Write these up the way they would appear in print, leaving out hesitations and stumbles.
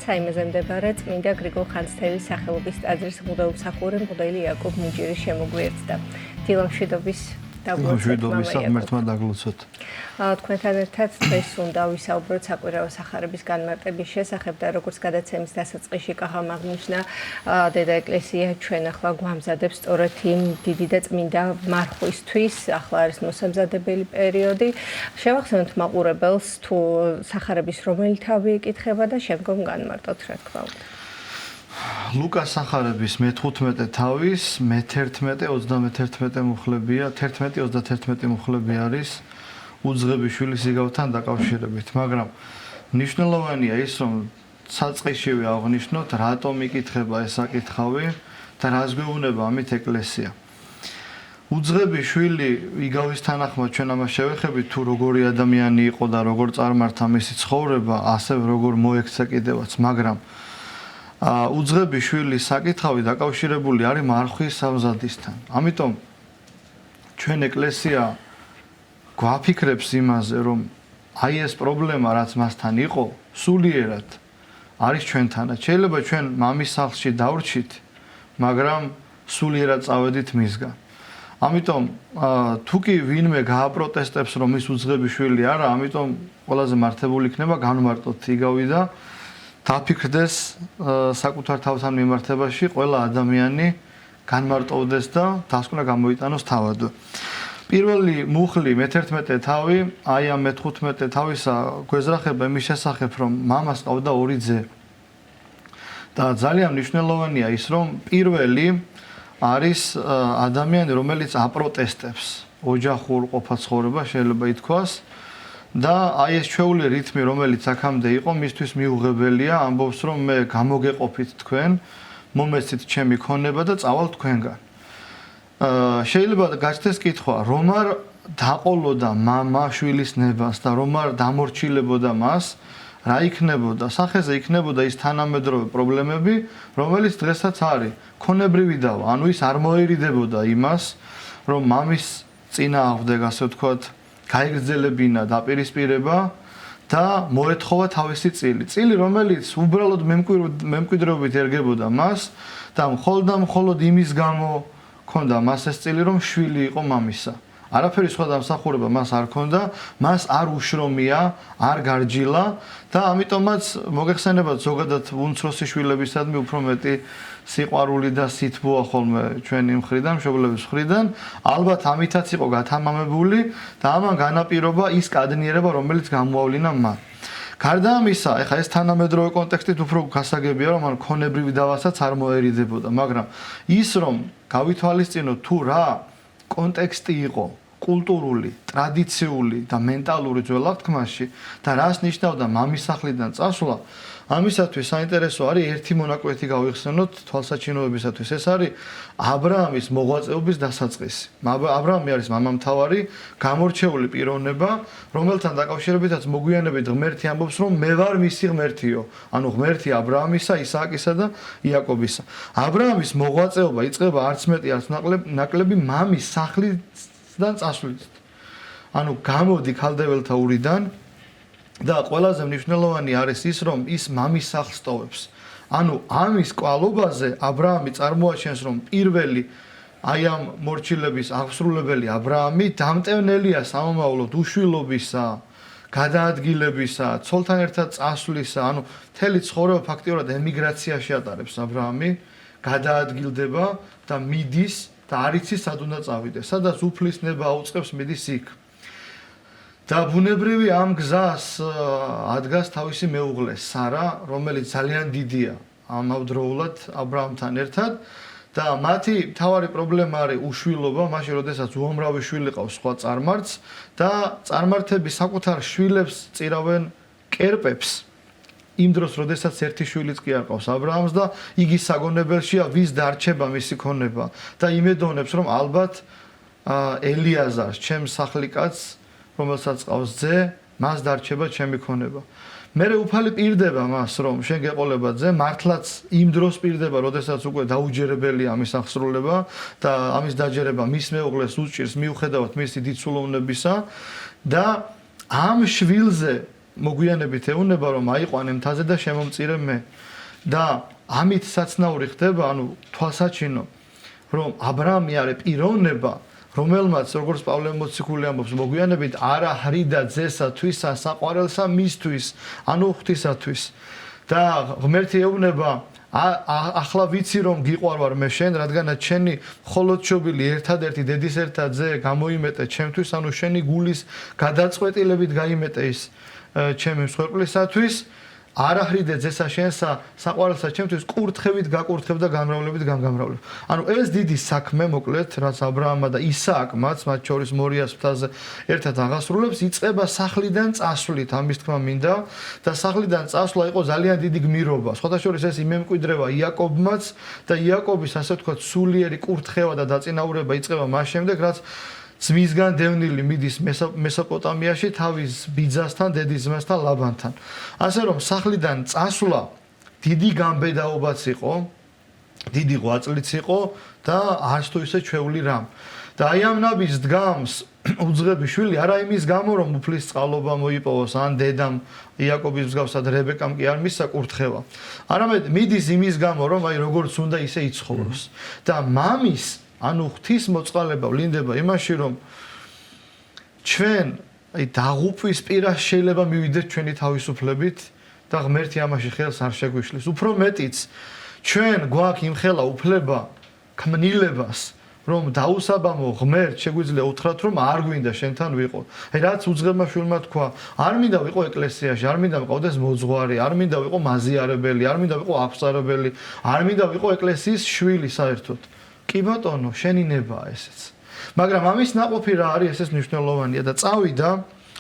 საიმეზე მდებარე წმინდა გრიგოლ ხანძთელის სახელობის ტაძრის მღვდელმსახური მღვდელი იაკობ მუჭირი შემოგვიერთდა. დილამშვიდობის ღმერთმა დაგლოცოთ. თქვენთან ერთად დღეს უნდა ვისაუბროთ საკვირაო სახარების განმარტების შესახებ და როგორც გადაცემის დასაწყისში კახამ აღნიშნა, დედა ეკლესია ჩვენ ახლა გვამზადებს სწორედ იმ დიდი და წმინდა მარხვისთვის, ახლა არის მოსამზადებელი პერიოდი. შევახსენოთ მაყურებელს თუ სახარების რომელი თავი ეკითხება და შემდგომ განმარტოთ, რა თქმა უნდა. ლუკას სახარების მე-15 თავის, მე-11, 31 მუხლებია, 11-31 მუხლები არის უძღების შვილის იგავთან დაკავშირებით, მაგრამ მნიშვნელოვანია ის, რომ საწყისშივე აღნიშნოთ, რატომ იკითხება ეს საკითხავი და რას გვეუბნება ამით ეკლესია. უძღების შვილი იგავის თანახმად ჩვენ ამას შევეხებით, თუ როგორი ადამიანი იყო და როგორ წარმართა მისი ცხოვრება, ასევე როგორ მოექცა კიდევაც, მაგრამ უძღების შვილის საკითხავი დაკავშირებული არის მარხვის სამზადისთან. ამიტომ ჩვენ ეკლესია გვაფიქრებს იმაზე, რომ აი ეს პრობლემა, რაც მასთან იყო, სულიერად არის ჩვენთანაც. შეიძლება ჩვენ მამის სახლში დავრჩით, მაგრამ სულიერად წავედით მისგან. ამიტომ თუ კი ვინმე გააპროტესტებს, რომ ის უძღების შვილი არა, ამიტომ ყველაზე მართებული იქნება განმარტოთ იგავი და დაფიქრდეს საკუთარ თავთან მიმართებაში ყველა ადამიანი განმარტოვდეს და დასკვნა გამოიტანოს თავად. პირველი მუხლი მე-11 თავი, აი ამ მე-15 თავისა გვეზრახება იმის შესახებ, რომ მამას ყავდა 2 ძე. და ძალიან მნიშვნელოვანია ის, რომ პირველი არის ადამიანი, რომელიც აპროტესტებს ოჯახურ ყოფა-ცხოვრება, შეიძლება ითქვას. და აი ეს ჩვეული რითმი, რომელიც აქამდე იყო, მისთვის მიუღებელია, ამბობს, რომ მე გამოგეყოფით თქვენ, მომეცით ჩემი ქონება და წავალ თქვენგან. შეიძლება გაჩნდეს კითხვა, რომ არ დაყოლოდა მამა შვილის ნებას და რომ არ დამორჩილებოდა მას, რა იქნებოდა? სახეზე იქნებოდა ის თანამედროვე პრობლემები, რომელიც დღესაც არის. ქონებრივი დავა, ანუ ის არ მოერიდებოდა იმას, რომ მამის წინააღმდეგ, ასე ვთქვათ, გაიგრძელებინა დაპირისპირება და მოეთხოვა თავისი წილი. წილი, რომელიც უბრალოდ მემკვიდრეობით ერგებოდა მას და მხოლოდ იმის გამო ქონდა მას ეს წილი, რომ შვილი იყო მამისა. არაფერი სხვა დამსახურება მას არ ქონდა, მას არ უშრომია, არ გარჯილა და ამიტომაც მოგეხსენებათ ზოგადად უმცროსი შვილებისადმი უფრო მეტი სიყვარული და სითბოა ხოლმე ჩვენი მხრიდან, მშობლების მხრიდან, ალბათ ამითაც იყო გათამამებული და ამან განაპირობა ის კადნიერება, რომელიც გამოავლინა მან. გარდა ამისა, ეხლა ეს თანამედროვე კონტექსტით უფრო გასაგებია, რომ ან ქონებრივი დავასაც არ მოერიდებოდა, მაგრამ ის რომ გავითვალისწინოთ თუ რა კონტექსტი იყო კულტურული, ტრადიციული და მენტალური ძველ აღთქმაში და რას ნიშნავდა მამის სახლიდან წასვლა, ამისათვის საინტერესო არის ერთი მონაკვეთი გავიხსენოთ თვალსაჩინოებისათვის. ეს არის აბრაამის მოღვაწეობის დასაწყისი. აბრაამი არის მამამთავარი, გამორჩეული პიროვნება, რომელთან დაკავშირებითაც მოგვიანებით ღმერთი ამბობს, რომ მე ვარ მისი ღმერთიო. ანუ ღმერთი აბრაამისა, ისააკისა და იაკობისა. აბრაამის მოღვაწეობა იწყება არც მეტი, არც ნაკლები მამის სახლიდან წასვლით. ანუ გამოდი ქალდეველთა ურიდან და ყველაზე მნიშვნელოვანი არის ის, რომ ის მამის სახლს ტოვებს. ანუ ამის კვალობაზე აბრაამი წარმოაჩენს, რომ პირველი აი ამ მორჩილების აღსრულებელი აბრაამი დამტევნელია სამომავლოდ უშვილობისა, გადაადგილებისა, ცოლთან ერთად წასვლისა, ანუ მთელი ცხოვრება ფაქტიურად ემიგრაციაში ატარებს აბრაამი, გადაადგილდება და მიდის და არ იცის სად უნდა წავიდეს. სადაც უფლის ნება აუწყებს, მიდის იქ. და ბუნებრივი ამ გზას ადგას თავისი მეუღლე სარა, რომელიც ძალიან დიდია ამავდროულად აბრაამთან ერთად და მათი მთავარი პრობლემა არის უშვილობა, მაშინ როდესაც უამრავი შვილი ყავს სხვა წარმართს და წარმართები საკუთარ შვილებს წირავენ კერპებს. იმ დროს, როდესაც ერთი შვილიც კი არ ყავს აბრაამს და იგი საგონებელშია, ვის დარჩება მისი ქონება და იმედოვნებს, რომ ალბათ ელიაზარს, ჩემს სახლი კაცს, რომელსაც ყავს ძე, მას დარჩება ჩემი ქონება. მერე უფალი პირდება მას, რომ შენ გეყოლება ძე, მართლაც იმ დროს პირდება, როდესაც უკვე დაუჯერებელია ამის აღსრულება და ამის დაჯერება მის მეუღლეს უჭირს მიუხედავად მისი დიდ სულოვნებისა და ამ შვილზე მოგვიანებით ეუბნება რომ აიყვანე მთაზე და შემომწირე მე. და ამით საცნაური ხდება, თვალსაჩინო, რომ აბრაამი არის პიროვნება, რომელმაც როგორც პავლე მოციქული ამბობს, მოგვიანებით არა ხრიდა ძესა თვისა საყვარელსა მისთვის, ღვთისათვის. და ღმერთი ეუბნება ახლა ვიცი რომ გიყვარვარ მე შენ, რადგანაც შენი მხოლოდ შობილი ერთადერთი დედის ერთა ძე გამოიმეტე ჩემთვის, შენი გულის გადაწყვეტილებით გაიმეტე ის ჩემი მსხვერპლისათვის. არა ხრიდე ძესა შენსა საყვარელსა ჩემთვის, კურთხევით გაკურთხებ და გამრავლებით გამგამრავლებ. ეს დიდი საქმე მოკლედ, რაც აბრაამმა და ისააკმაც, მათ შორის მორიას მთაზე ერთად აღასრულებს, იწყება სახლიდან წასვლით, ამის თქმა მინდა და სახლიდან წასვლა იყო ძალიან დიდი გმირობა. სხვათაშორის ეს იმემკვიდრევა იაკობმაც და იაკობის ასე ვთქვათ სულიერი კურთხევა და დაწინაურება იწყება მას შემდეგ, რაც ძმისგან დევნილი მიდის მესოპოტამიაში თავის ბიძასთან, დედისძმასთან ლაბანთან. ასე რომ სახლიდან წასვლა დიდი გამბედაობაც იყო, დიდი ღვაწლიც იყო და არც თუ ისე ჩვეული რამ. და აი ამ ნაბის დგამს უძღები შვილი არა იმის გამო რომ უფლის წყალობა მოიპოვოს ან დედამ იაკობის მსგავსად რებეკამ კი არ მისცა კურთხევა. არამედ მიდის იმის გამო რომ აი როგორც უნდა ისე იცხოვროს. და მამის ღვთის მოწყალება ვლინდება იმაში რომ ჩვენ აი დაღუპვის პირას შეიძლება მივიდეთ ჩვენი თავისუფლებით და ღმერთი ამაში ხელს არ შეგვიშლის. უფრო მეტიც ჩვენ გვაქვს იმხელა უფლება ქმნილებას რომ დაუსაბამო ღმერთს შეგვიძლია უთხრათ რომ არ გვინდა შენთან ვიყო. აი რაც უძღებმა შვილმა თქვა, არ მინდა ვიყო ეკლესიაში, არ მინდა ვიყავდეს მოძღვარი, არ მინდა ვიყო მაზიარებელი, არ მინდა ვიყო აფსარებელი, არ მინდა ვიყო ეკლესიის შვილი საერთოდ. კი ბატონო, შენი ნება ესეც. მაგრამ ამის ნაყოფი რა არის, ესეც მნიშვნელოვანია და წავიდა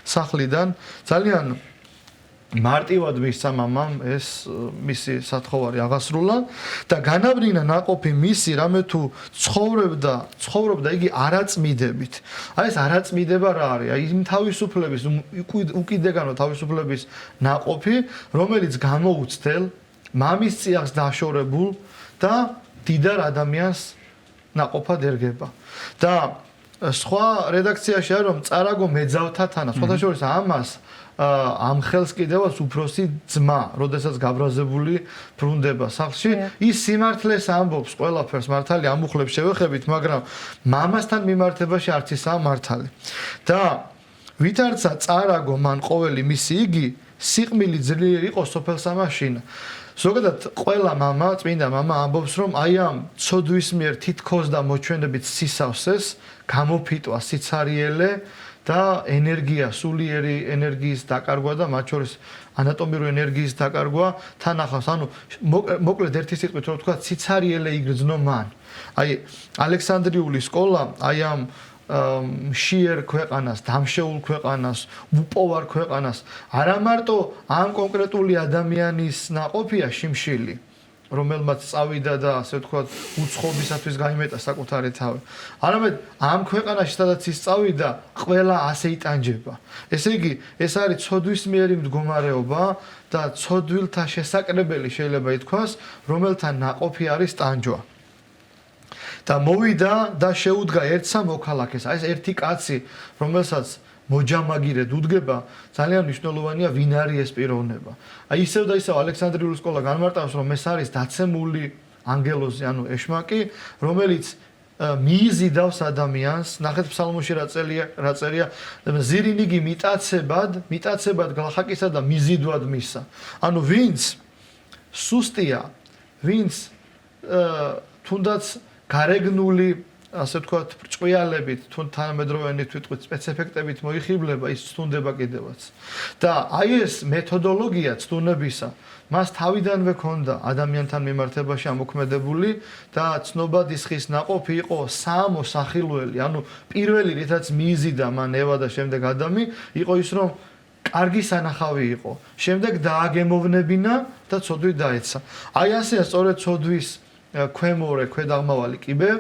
სახლიდან ძალიან მარტივად მისცა მამამ ეს მისი სათხოვარი აღასრულა და განავრინა ნაყოფი მისი, რამე თუ ცხოვრობდა იგი არაწმიდებით. აი ეს არაწმიდება რა არის? აი იმ თავისუფლების, უკიდეგანო თავისუფლების ნაყოფი, რომელიც გამოუცდელ მამის წიაღს დაშორებულ და დიდარ ადამიანს ნაყოფად ერგება. და სხვა რედაქციაში არის რომ წარაგო მეძავთა თანა, სხვათაშორის ამას ამ ხელს კიდევაც უფროსი ძმა, როდესაც გაბრაზებული ბრუნდება სახლში, ის სიმართლეს ამბობს ყველაფერს, მართალი ამუხლებს შევეხებით, მაგრამ მამასთან მიმართებაში არც ისაა მართალი. და ვითარცა წარაგო მან ყოველი მისი იგი, სიყმილი ძლიერი იყო სოფელსამაშინა. ზოგადად ყველა მამა, წმინდა მამა ამბობს რომ აი ამ ცოდვის მიერ თითქოს და მოჩვენებით სისავსეს გამოფიტვა სიცარიელე და ენერგია, სულიერი ენერგიის დაკარგვა და მათ შორის ანატომიური ენერგიის დაკარგვა თან ახლავს. მოკლედ ერთი სიტყვით რომ ვთქვა, სიცარიელე იგრძნო მან. აი ალექსანდრიული სკოლა აი ამ მშიერ ქვეყანას, დამშეულ ქვეყანას, უპოვარ ქვეყანას, არა მარტო ამ კონკრეტული ადამიანის ნაყოფია შიმშილი, რომელმაც წავიდა და ასე ვთქვათ, უცხოობისათვის გაიმეტა საკუთარი თავი. არამედ ამ ქვეყანაში, სადაც ის წავიდა, ყველა ასე იტანჯება. ესე იგი, ეს არის ცოდვის მიერი მდგომარეობა და ცოდვილთა შესაკრებელი შეიძლება ითქვას, რომელთა ნაყოფი არის ტანჯვა. და მოვიდა და შეუდგა ერთსა მოქალაქეს. აი ეს ერთი კაცი, რომელსაც მოჯამაგირედ უდგება, ძალიან მნიშვნელოვანია ვინ არის ეს პიროვნება. აი ისევ და ისევ ალექსანდრიული სკოლა განმარტავს, რომ ეს არის დაცემული ანგელოზი, ეშმაკი, რომელიც მიიზიდავს ადამიანს. ნახეთ ფსალმოში რა წერია, ზირინიგი მიტაცებად გლახაკისა და მიზიდვად მისა. ვინც სუსტია, ვინც თუნდაც გარეგნული, ასე ვთქვათ, ბრჭყვიალებით, თუ თანამედროვეობით ვიტყვით, სპეცეფექტებით მოიხიბლება, ის ცდუნდება კიდევაც. და აი ეს მეთოდოლოგია ცდუნებისა, მას თავიდანვე ქონდა ადამიანთან მიმართებაში ამოქმედებული და ცნობად ისხის ნაყოფი იყო საამო სახილველი, პირველი რითაც მიიზიდა მან ევა და შემდეგ ადამი, იყო ის რომ კარგი სანახავი იყო. შემდეგ დააგემოვნებინა და ცოდვით დაეცა. აი ასეა სწორედ ცოდვის ქვემორე ქვედაღმავალი კიბე,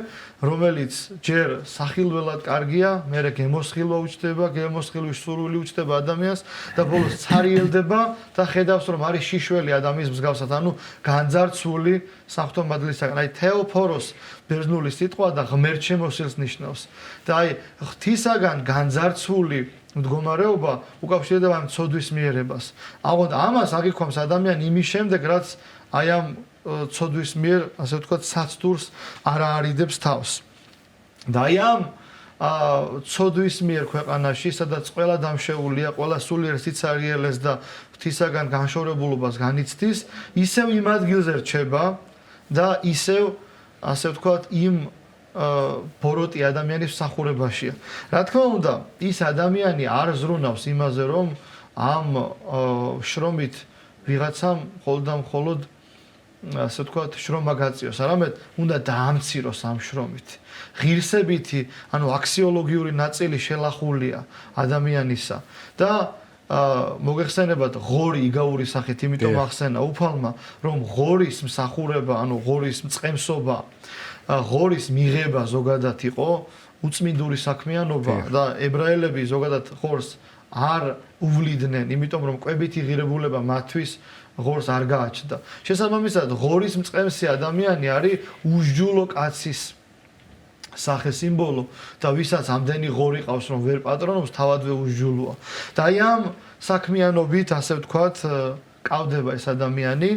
რომელიც ჯერ სახილველად კარგია, მერე გემოსხილვა უჩნდება, გემოსხილვის სურვილი უჩნდება ადამიანს და ბოლოს ცარიელდება და ხედავს რომ არის შიშველი ადამიანის მსგავსად, ანუ განძარცვული საღვთო მადლისაგან. აი თეოფოროს ბერძნული სიტყვა და ღმერთშემოსილს ნიშნავს. და აი ღვთისაგან განძარცვული მდგომარეობა უკავშირდება ცოდვის მიერებას. აღოდ ამას აგიქვამს ადამიანი იმის შემდეგ, რაც აი ამ ცოდვის მიერ, ასე ვთქვათ, საცდურს არ აარიდებს თავს. და აი ამ ცოდვის მიერ ქვეყანაში, სადაც ყველა დამშეულია, ყველა სულიერ სიცარიელეს და ღვთისაგან განშორებულობას განიცდის, ისევ იმ ადგილზე რჩება და ისევ, ასე ვთქვათ, იმ ბოროტი ადამიანის მსახურებაშია. რა თქმა უნდა, ის ადამიანი არ ზრუნავს იმაზე, რომ ამ შრომით ვიღაცამ მხოლოდ ასე ვთქვათ, შრომა გაწიოს, არამედ უნდა დაამციროს ამ შრომით. ღირსებითი, ანუ აქსიოლოგიური ნაწილი შელახულია ადამიანისა და მოგეხსენებათ ღორი იგაური სახით, იმიტომ ახსენა უფალმა, რომ ღორის მსახურება, ანუ ღორის მწყემსობა, ღორის მიღება ზოგადად იყო უწმინდური საქმიანობა და ებრაელები ზოგადად ღორს არ უვლიდნენ, იმიტომ რომ კვებითი ღირებულება მათთვის ღორს არ გააჩნდა. შესაბამისად, ღორის მწყემსი ადამიანი არის უსჯულო კაცის სახე სიმბოლო და ვისაც ამდენი ღორი ყავს, რომ ვერ პატრონობს, თავადვე უსჯულოა. და აი ამ საქმიანობით, ასე ვთქვათ, კავდება ეს ადამიანი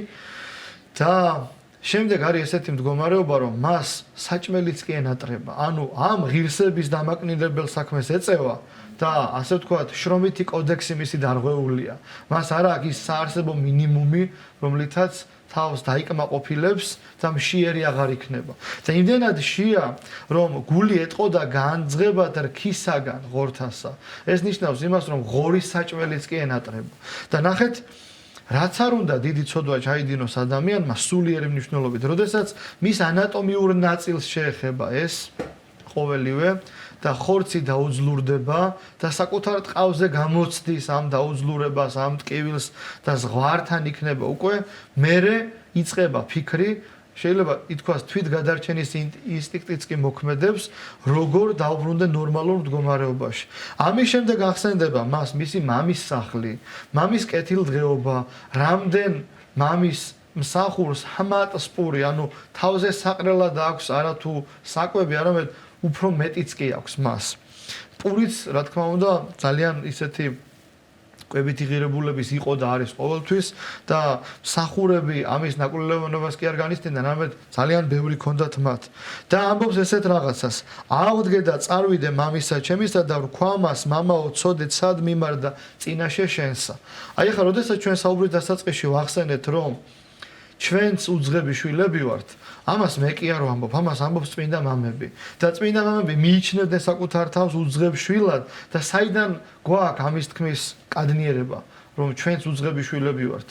და შემდეგ არის ესეთი მდგომარეობა, რომ მას საჭმელიც კი ენატრება. ანუ ამ ღირსების დამაკნინებელ საქმეს ეწევა და ასე ვთქვათ, შრომითი კოდექსი მისი დარღვეულია. მას არ აქვს ის საარსებო მინიმუმი, რომლითაც თავს დაიკმაყოფილებს და მშიერი აღარ იქნება. და იმდენად შია, რომ გული ეტყოდა განძღებად რქისაგან ღორთასა. ეს ნიშნავს იმას, რომ ღორის საჭმელიც კი ენატრება. და ნახეთ, რაც არ უნდა დიდი ცოდვა ჩაიდინოს ადამიანმა სულიერი მნიშვნელობით, როდესაც მის ანატომიურ ნაწილს შეეხება ეს ყოველივე და ხორცი დაუძლურდება და საკუთარ ტყავზე გამოცდის ამ დაუძლურებას, ამ ტკივილს და ზღვართან იქნება უკვე, მერე იწყება ფიქრი, შეიძლება ითქვას თვითგადარჩენის ინსტინქტიც კი მოქმედებს, როგორ დაუბრუნდა ნორმალურ მდგომარეობაში. ამის შემდეგ ახსენდება მას მისი მამის სახლი, მამის კეთილდღეობა, რამდენ მამის მსახურს ჰამატსპური, ანუ თავზე საყრელად აქვს არათუ საკვები, არამედ უფრო მეტიც კი აქვს მას. პურიც, რა თქმა უნდა, ძალიან ისეთი კვებითი ღირებულების იყო და არის ყოველთვის და მსახურები ამის ნაკვლევანობას კი არ განიცდიდნენ, არამედ ძალიან ბევრი ჰქონდათ მათ. და ამბობს ესეთ რაღაცას: აღდგე და წარვიდე მამისა ჩემისა და ვქვა მას, მამაო, ცოდე ცად მიმარდა წინაშე შენსა. აი ახლა, როდესაც ჩვენ საუბრის დასაწყისში ვახსენეთ, რომ ჩვენც უძღები შვილები ვართ, ამას მე კი არ ვამბობ, ამას ამბობს წმინდა მამები. და წმინდა მამები მიიჩნევდნენ საკუთარ თავს უძღებ შვილად და საიდან გვაქვს ამის თქმის კადნიერება, რომ ჩვენც უძღები შვილები ვართ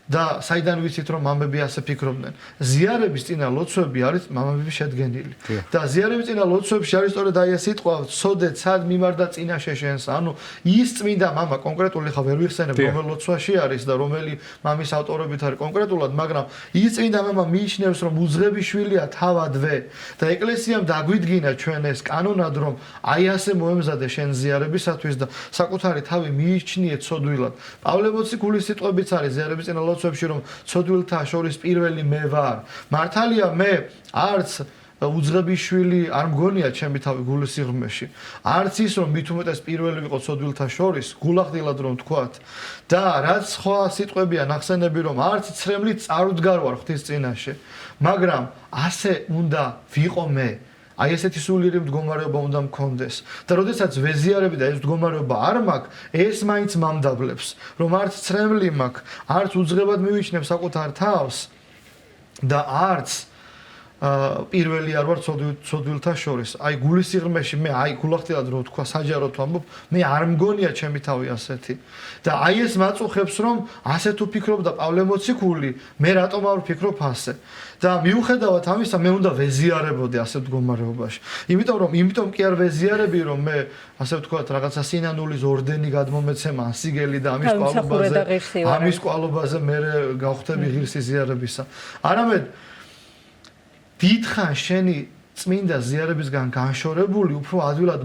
და საიდან ვიცით, რომ მამები ასე ფიქრობდნენ. ზიარების წინა ლოცვები არის მამების შედგენილი. და ზიარების წინა ლოცვებში არის სწორედ აი ეს სიტყვა, ცოდე ცად მიმარდა წინაშე შენსა. ანუ ის წმინდა მამა კონკრეტული ხა ვერ ვიხსენებ, რომელ ლოცვაში არის და რომელი მამის ავტორობით არის კონკრეტულად, მაგრამ ის წმინდა მამა მიიჩნევს, რომ უძღები შვილია თავადვე და ეკლესიამ დაგვიდგინა ჩვენ ეს კანონად, რომ აი ასე მოემზადე შენ ზიარებისათვის და საკუთარი თავი მიიჩნიე ცოდვილად. პავლე მოციქულის სიტყვებიც არის ზიარების წინა ლოცვებში, რომ ცოდვილთა შორის პირველი მე ვარ. მართალია მე არც უძღები შვილი არ მგონია ჩემი თავი გულის სიღრმეში. არც ის რომ მით უმეტეს პირველი ვიყო ცოდვილთა შორის, გულახდილად რომ თქვათ. და რაც სხვა სიტყვებია ნახსენები, რომ არც ცრემლით წარუდგარ ვარ ღვთის წინაშე, მაგრამ ასე უნდა ვიყო მე. აი ესეთი სულიერი მდგომარეობა უნდა მქონდეს. და როდესაც ვეზიარები და ეს მდგომარეობა არ მაქვს, ეს მაინც მამდაბლებს, რომ არც ცრემლი მაქვს, არც უძღებად მივიჩნევ საკუთარ თავს და არც პირველი არ ვარ ცოდვილთა შორის. აი გულის სიღრმეში მე აი გულახდილად რო თქვა საჯაროდ ვამბობ, მე არ მგონია ჩემი თავი ასეთი. და აი ეს მაწუხებს, რომ ასე თუ ფიქრობ და პავლე მოციქული, მე რატომ არ ვფიქრობ ასე. და მიუხედავად ამისა, მე უნდა ვეზიარებოდი ასე მდგომარეობაში. იმიტომ კი არ ვეზიარები, რომ მე ასე ვთქვათ, რაღაცა სინანულის ორდენი გადმომეცემა, სიგელი და ამის კვალობაზე მე გავხდები ღირსი ზიარებისა. არამედ დიდხან შენი წმინდა ზიარებისგან განშორებული, უფრო ადვილად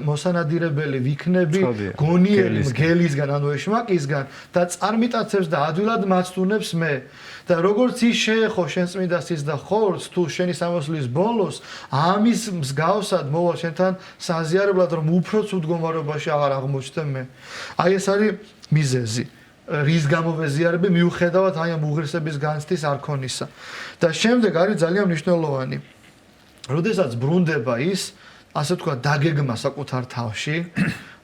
მოსანადირებელი ვიქნები გონიერი მგელისგან, ანუ ეშმაკისგან და წარმიტაცებს და ადვილად მაცდუნებს მე. და როგორც ის შეეხო შენ წმინდასის და ხორცს თუ შენი სამოსლის ბოლოს, ამის მსგავსად მოვალ შენთან საზიარებლად, რომ უფრო ცუდ მდგომარეობაში აღარ აღმოჩნდე მე. აი ეს არის მიზეზი. რის გამო ვეზიარები მიუხედავად აი ამ უღირსების განცდის არ ქონისა. და შემდეგ არის ძალიან მნიშვნელოვანი. როდესაც ბრუნდება ის, ასე თქვა, დაგეგმა საკუთარ თავში,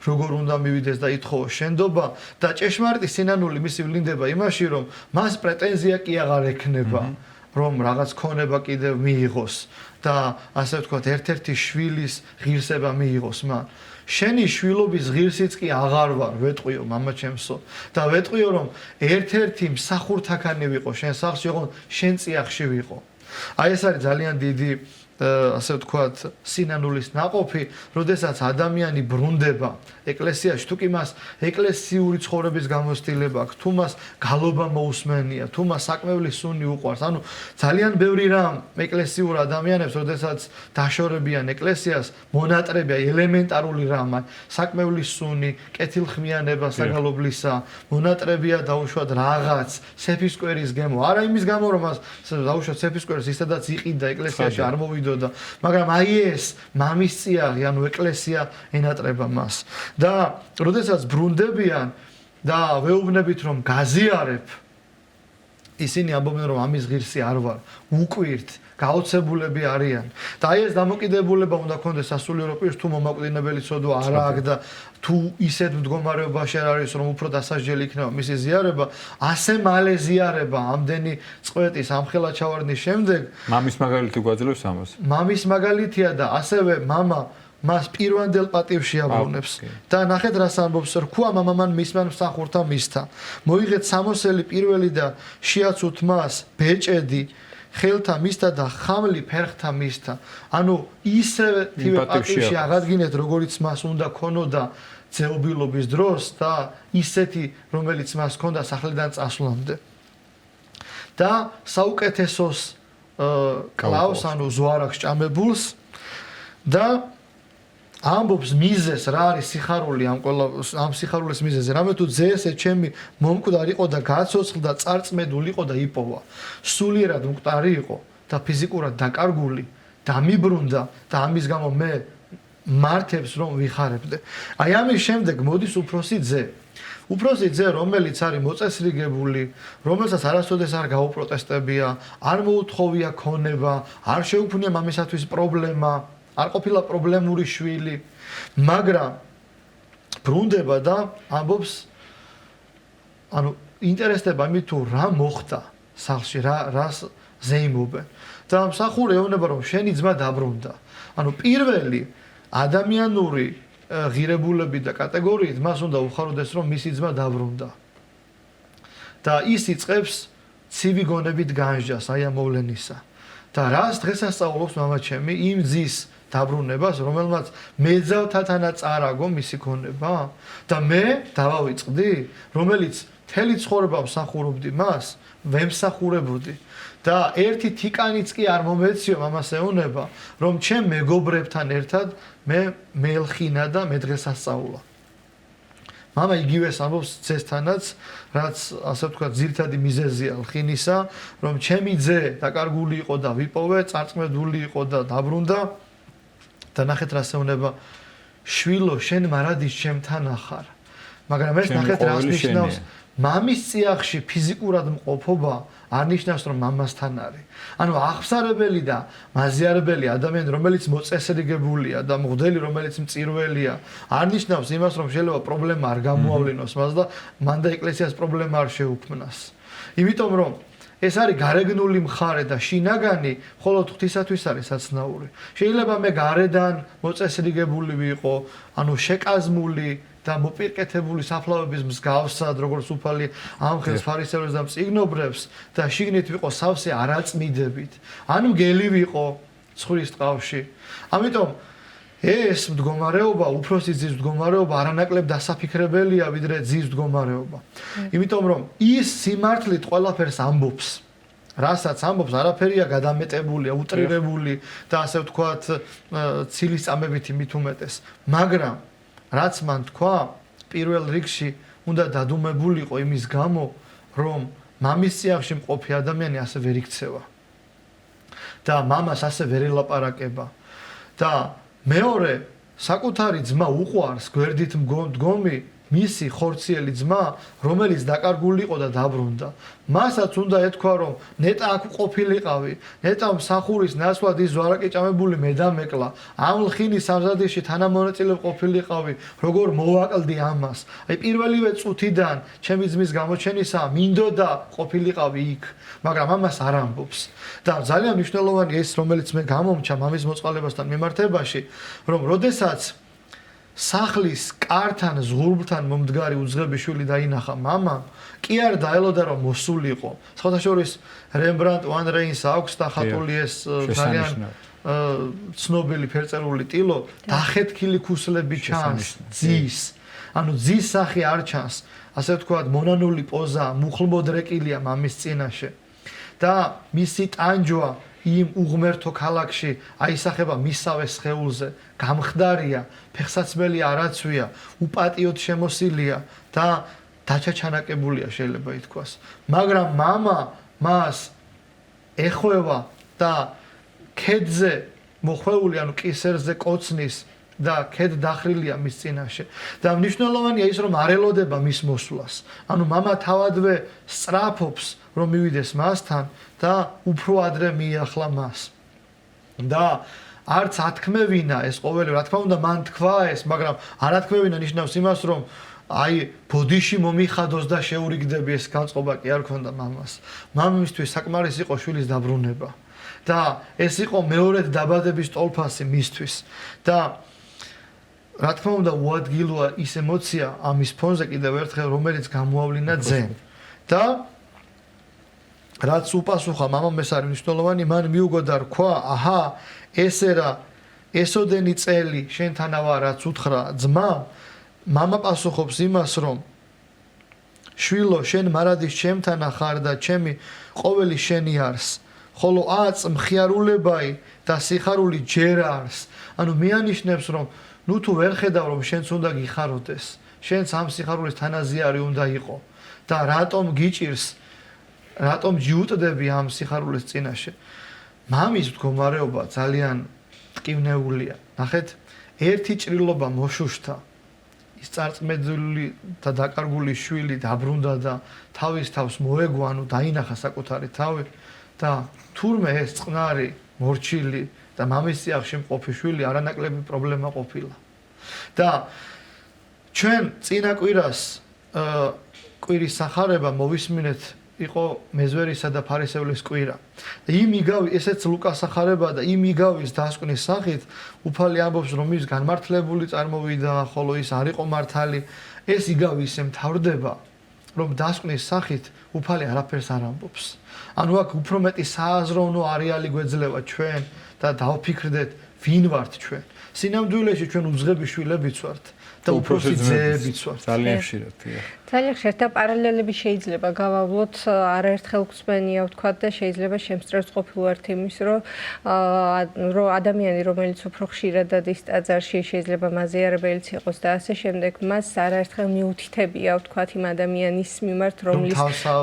როგორ უნდა მივიდეს და ითხოვო შენდობა და ჭეშმარიტი სინანული მისი ვლინდება იმაში, რომ მას პრეტენზია კი აღარ ექნება, რომ რაღაც ქონება კიდევ მიიღოს და ასე თქვა, ერთ-ერთი შვილის ღირსება მიიღოს მან. შენი შვილობის ღირსიც კი აღარ ვარ, ვეტყვიო მამა ჩემსო და ვეტყვიო, რომ ერთ-ერთი მსახურთაქანი ვიყო შენ სახლში, ოღონდ შენ წიაღში ვიყო. აი ეს არის ძალიან დიდი ასე ვთქვათ, სინანულის ნაყოფი, როდესაც ადამიანი ბრუნდება ეკლესიაში, თუ კი მას ეკლესიური ცხოვრების გამოცდილება აქვს, თუ მას გალობა მოусმენია, თუ მას საკმევლის სუნი უყვარს, ანუ ძალიან ბევრი რამ ეკლესიურ ადამიანებს, როდესაც დაშორებიან ეკლესიას, მონატრებია ელემენტარული რამ, საკმევლის სუნი, კეთილხმიანება საგალობლისა, მონატრებია დაუშვათ რაღაც სეფისკვერის გემო, არა იმის გამო, რომ მას დაუშვათ სეფისკვერს ისედაც იყიდა ეკლესიაში არ მოვიდო მაგრამ აი ეს მამის წიაღი, ანუ ეკლესია ენატრება მას. და როდესაც ბრუნდებიან და ვეუბნებით რომ გაზიარებ, ისინი ამბობენ რომ ამის ღირსი არ ვარ, უკვირთ, გაოცებულები არიან. და აი ეს დამოკიდებულება უნდა ქონდეს სასულიერო პირს, თუ მომაკვდინებელი ცოდვა არ აქვს და თუ ისეთ მდგომარეობაში არ არის, რომ უფრო დასაჯელი იქნება მისი ზიარება, ასე მალე ზიარება ამდენი წყვეტის, ამხელა ჩავარდნის შემდეგ, მამის მაგალითი გვაძლევს ამას. მამის მაგალითია და ასევე მამა მას პირვანდელ პატივში აბრუნებს. და ნახეთ რას ამბობს, რქვა მამამან მისმან მსახურთა მისთა. მოიღეთ სამოსელი პირველი და შეაცუთ მას ბეჭედი ხელთა მისთა და ხამლი ფერხთა მისთა. ანუ ისევე თივე პატივში აღადგინეთ, როგორიც მას უნდა ქონოდა ძეობილობის დროს და ისეთი, რომელიც მას ქონდა სახლიდან წასვლამდე. და საუკეთესოს კლავს, ანუ ზვარაქს ჭამებულს და ამბობს მიზეს რა არის სიხარული ამ სიხარულის მიზეზი. რამე თუ ძეესე ჩემი მომკვდარი იყო და გაცოცხლდა, წარწმედული იყო და იპოვა. სულიერად მკვდარი იყო და ფიზიკურად დაკარგული და მიბრუნდა და ამის გამო მე მართებს რომ ვიხარებდე. აი ამის შემდეგ მოდის უფროსი ძე. უფროსი ძე, რომელიც არის მოწესრიგებული, რომელსაც არასოდეს არ გაუპროტესტებია, არ მოუთხოვია ქონება, არ შეუქმნია მამისათვის პრობლემა, არ ყოფილა პრობლემური შვილი, მაგრამ ბრუნდება და ამბობს, ანუ ინტერესდება იმით თუ რა მოხდა სახლში, რას ზეიმობენ. და მსახური ეუბნება რომ შენი ძმა დაბრუნდა. ანუ პირველი ადამიანური ღირებულები და კატეგორიით მას უნდა უხაროდეს რომ მისი ძმა დაბრუნდა. და ის იწყებს ცივი გონებით განსჯას აი ამ მოვლენისა. და რას დღესასწაულობს მამაჩემი იმ ძის დაბრუნებას, რომელმაც მეძავთათანაც არ აგო მისი ქონება და მე დავავიწყდი, რომელიც მთელი ცხოვრება მსახურობდი მას, ვემსახურებოდი და ერთი თიკანიც კი არ მომეციო მამას ეუნება, რომ ჩემ მეგობრებთან ერთად მე მეელხინა და მე დღესასწაულა. მამა იგივეს ამბობს ძესთანაც, რაც ასე ვთქვათ, ძირითადი მიზეზია ლხინისა, რომ ჩემი ძე დაკარგული იყო და ვიპოვე, წარწმედული იყო და დაბრუნდა. და ნახეთ რას ეუბნება, შვილო, შენ მარადის ჩემთან ახარ. მაგრამ ეს ნახეთ რას ნიშნავს, მამის წიაღში ფიზიკურად მყოფობა არ ნიშნავს რომ მამასთან არის. ანუ აღსარებელი და მაზიარებელი ადამიანი, რომელიც მოწესრიგებულია და მღვდელი, რომელიც მწირველია, არ ნიშნავს იმას, რომ შეიძლება პრობლემა არ გამოავლინოს მას და მან და ეკლესიას პრობლემა არ შეუქმნას. იმიტომ რომ ეს არის გარეგნული მხარე და შინაგანი მხოლოდ ღვთისათვის არის საცნაური. შეიძლება მე გარედან მოწესრიგებული ვიყო, ანუ შეკაზმული და მოპირკეთებული საფლავების მსგავსად, როგორც უფალი ამხელს ფარისევლებს და მწიგნობრებს და შიგნით ვიყო სავსე არაწმიდებით. ან მგელი ვიყო ცხრის ტყავში. ამიტომ ეს მდგომარეობა, უფროსი ძის მდგომარეობა არანაკლებ დასაფიქრებელია ვიდრე ძის მდგომარეობა. იმიტომ რომ ის სიმართლით ყველაფერს ამბობს. რასაც ამბობს, არაფერია გადამეტებულია, უტრირებული და ასე ვთქვათ, ცილის წამებითი მით უმეტეს. მაგრამ რაც მან თქვა, პირველ რიგში უნდა დადუმებულიყო იმის გამო, რომ მამის წიაღში მყოფი ადამიანი ასე ვერ იქცევა. და მამას ასე ვერ ელაპარაკება. და მეორე, საკუთარი ძმა უყვარს, გვერდით მდგომი მისი ხორციელი ძმა, რომელიც დაკარგული იყო და დაბრუნდა. მასაც უნდა ეთქვა, რომ ნეტა აქ ყოფილიყავი, ნეტა მსახურის ნაცვლად ის ზვარაკიჭამებული მე დამეკლა. ამ ლხინის სამზადისში თანამონაწილე ყოფილიყავი, როგორ მოვაკლდი ამას. აი პირველივე წუთიდან ჩემი ძმის გამოჩენისა მინდოდა ყოფილიყავი იქ, მაგრამ ამას არ ამბობს. და ძალიან მნიშვნელოვანია ის, რომელიც მე გამომჩა მამის მოწყალებასთან მიმართებაში, რომ როდესაც სახლის კართან ზღურბლთან მომდგარი უძღები შვილი დაინახა მამამ, კი არ დაელოდა რომ მოსულიყო. სხვადასხვა რემბრანდტ ვან რეინს აქვს დახატული ეს ძალიან ცნობილი ფერწერული ტილო, დახეთქილი ქუსლები ჩანს ძის. ანუ ძის სახე არ ჩანს. ასე ვთქვათ, მონანული პოზა, მუხლმოდრეკილია მამის წინაშე. და მისი ტანჯვა იმ უღმერთო ქალაქში აისახება მისავე სხეულზე, გამხდარია, ფეხსაცმელი არაცვია, უპატიოდ შემოსილია და დაჩაჩანაკებულია შეიძლება ითქვას. მაგრამ მამა მას ეხვევა და ქედზე მოხვეული, ანუ კისერზე კოცნის და ქედ დახრილია მის წინაშე. და მნიშვნელოვანია ის, რომ არ ელოდება მის მოსვლას. ანუ მამა თავადვე სწრაფობს, რომ მივიდეს მასთან და უფრო ადრე მიახლა მას. და არც ათქმევინა ეს ყოველი, რა თქმა უნდა, მან თქვა ეს, მაგრამ არ ათქმევინა ნიშნავს იმას, რომ აი ბოდიში მომიხადოს და შეურიგდები, ეს განწყობა კი არ ქონდა მამას. მამისთვის საკმარის იყო შვილის დაბრუნება. და ეს იყო მეორედ დაბადების ტოლფასი მისთვის. და რა თქმა უნდა, უადგილოა ის ემოცია ამის ფონზე კიდევ ერთხელ, რომელიც გამოავლინა ძემ. და რაც უპასუხა მამამ ეს არის მნიშვნელოვანი, მან მიუგო და რქვა, აჰა, ესე რა, ესოდენი წელი შენთანავა რაც უთხრა ძმა, მამა პასუხობს იმას, რომ შვილო, შენ მარადის ჩემთანა ხარ და ჩემი ყოველი შენი არს, ხოლო აწ მხიარულებაი და სიხარული ჯერ არს. ანუ მიანიშნებს, რომ ნუ თუ ვერ ხედავ, რომ შენც უნდა გიხაროდეს, შენც ამ სიხარულის თანაზიარი უნდა იყო და რატომ გიჭირს, რატომ ჯიუტდები ამ სიხარულის წინაშე. მამის მდგომარეობა ძალიან ტკივნეულია. ნახეთ, ერთი ჭრილობა მოშუშთა, ის წარწმედული და დაკარგული შვილი დაბრუნდა და თავის თავს მოეგო, ანუ დაინახა საკუთარი თავი და თურმე ეს წყნარი მორჩილი და მამის წიაღში მყოფი შვილი არანაკლები პრობლემა ყოფილა. და ჩვენ წინა კვირას კვირის სახარება მოვისმინეთ იყო მეზვერისა და ფარისევლის კვირა. იმიგავი ესეც ლუკას სახარება და იმიგავის დასკვნის სახით უფალი ამბობს, რომ ის განმართლებული წარმოვიდა, ხოლო ის არ იყო მართალი. ეს იგავი ისე მთავრდება, რომ დასკვნის სახით უფალი არაფერს არ ამბობს. ანუ აქ უფრო მეტი სააზროვნო არეალი გვეძლევა ჩვენ და დავფიქრდეთ, ვინ ვართ ჩვენ. სინამდვილეში ჩვენ უძღები შვილებიც ვართ და უფროსი ძეებიც ვართ. ძალიან ხშირად. ძალიან ხშირად და პარალელები შეიძლება გავავლოთ, არაერთხელ გვსმენია ვთქვათ და შეიძლება შემსწრებს ყოფილვართ იმის, რომ ადამიანი, რომელიც უფრო ხშირადად ის ტაძარში შეიძლება მაზიარებელიც იყოს და ასე შემდეგ, მას არაერთხელ მიუთითებია ვთქვათ იმ ადამიანის მიმართ, რომლის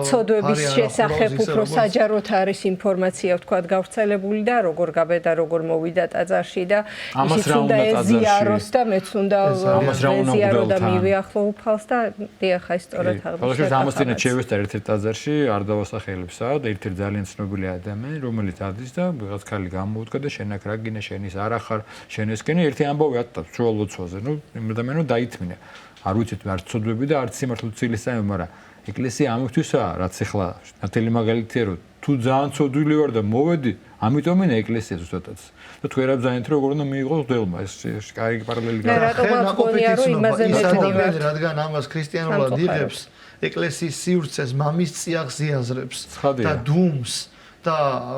ცოდვების შესახებ უფრო საჯაროდ არის ინფორმაცია ვთქვათ გავრცელებული და როგორ გაბედა, როგორ მოვიდა ტაძარში და ისიც უნდა ეზიაროს და მეც უნდა ეზიარო და მივიახლო უფალს და დიახ სწორად აღნიშნეთ. ბოლოს ამასთანავე შევეცდა ერთ-ერთ ტაძარში არდავასახელებსა და ერთ-ერთ ძალიან ცნობილი ადამიანი, რომელიც ადის და ვიღაც ქალი გამოუდგა და შენ აქ რა გინდა, შენ ის არ ახარ, შენ ესკენი ერთი ამბავი ატყავს ჩუალ ლოცვაზე. ნუ იმ ადამიანო დაითმინა. არ ვიცით არც ცოდვები და არც სიმართლე ცილისაა, მაგრამ ეკლესია ამისთვისაა, რაც ახლა ნათელი მაგალითია, რომ თუ ძალიან ცოდვილი ვარ და მოვედი, ამიტომ ინა ეკლესია ზუსტადაც. და თუ არ აბზანეთ როგორ უნდა მიიღოს დელმა ეს კარგი პარალელი რადგან ამას ქრისტიანულად იღებს ეკლესიის სივრცეს მამის წიაღს ზიაზრებს და დუმს და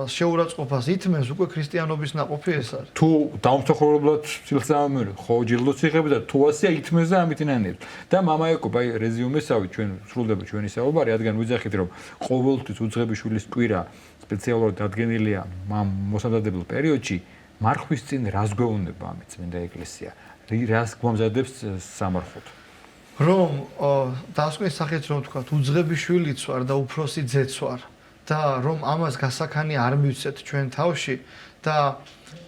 შეურაცხყოფას ითმენს უკვე ქრისტიანობის ნაყოფი ეს არის. თუ დაუმსახურებლად სილსამერი ხო ჯილდოს იღებს და თუ ასეა ითმენს და ამით ინანებს. და მამა ეკო აი რეზიუმესავით ჩვენ სრულდება ჩვენი საუბარი, რადგან ვიძახით რომ ყოველთვის უძღები შვილის კვირა სპეციალურად დადგენილია ამ მოსამზადებელ პერიოდში მარხვის წინ რას გვეუბნება ამით წმინდა ეკლესია რას გვამზადებს სამარხოდ რომ დასკვნის სახით რომ თქვა უძღების შვილიც ვარ და უფროსი ძეც ვარ და რომ ამას გასახანი არ მივცეთ ჩვენ თავში და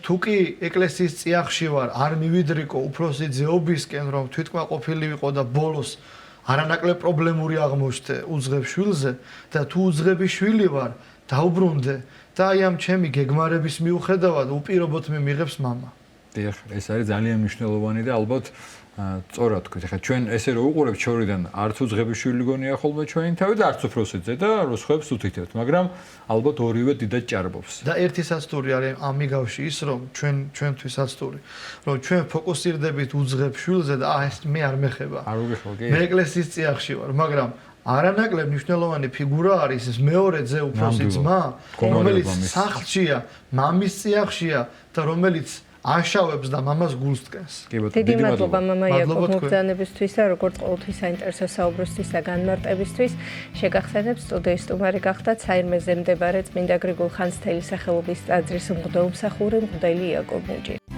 თუ კი ეკლესიის წიაღში ვარ არ მივიდრიკო უფროსი ძეობისკენ რომ თვითკმაყოფილი ვიყო და ბოლოს არანაკლებ პრობლემური აღმოჩნდე უძღებ შვილზე და თუ უძღების შვილი ვარ დაუბრუნდე და აი ამ ჩემი გეგმარების მიუხედავად უპირობოდ მე მიღებს მამა. დიახ, ეს არის ძალიან მნიშვნელოვანი და ალბათ სწორად თქვით. ახლა ჩვენ ესე რომ უყურებთ შორიდან არც უძღების შვილი გონია ხოლმე ჩვენი თავი და არც უფროსიძე და რუსხებს უთითებთ, მაგრამ ალბათ ორივე დიდად ჭარბობს. და ერთი საცდური არის ამიგავში ის რომ ჩვენთვის საცდური რომ ჩვენ ფოკუსირდებით უძღებ შვილზე და ეს მე არ მეხება. არ უგეხო კი? მე ეკლესიის წიაღში ვარ, მაგრამ არანაკლებ მნიშვნელოვანი ფიგურა არის ეს მეორე ძე უფროსი ძმა, რომელიც სახლშია, მამის წიაღშია და რომელიც აშავებს და მამას გულს დგას. დიდი მადლობა მამა იაკობ მობრძანებისთვის და როგორც ყოველთვის საინტერესო საუბრისთვის და განმარტებისთვის. შეგახსენებთ სტუდიის სტუმარი გახდათ საირმეზე მდებარე წმინდა გრიგოლ ხანძთელის სახელობის ტაძრის მღვდელმსახური მღვდელი იაკობ მუჭი.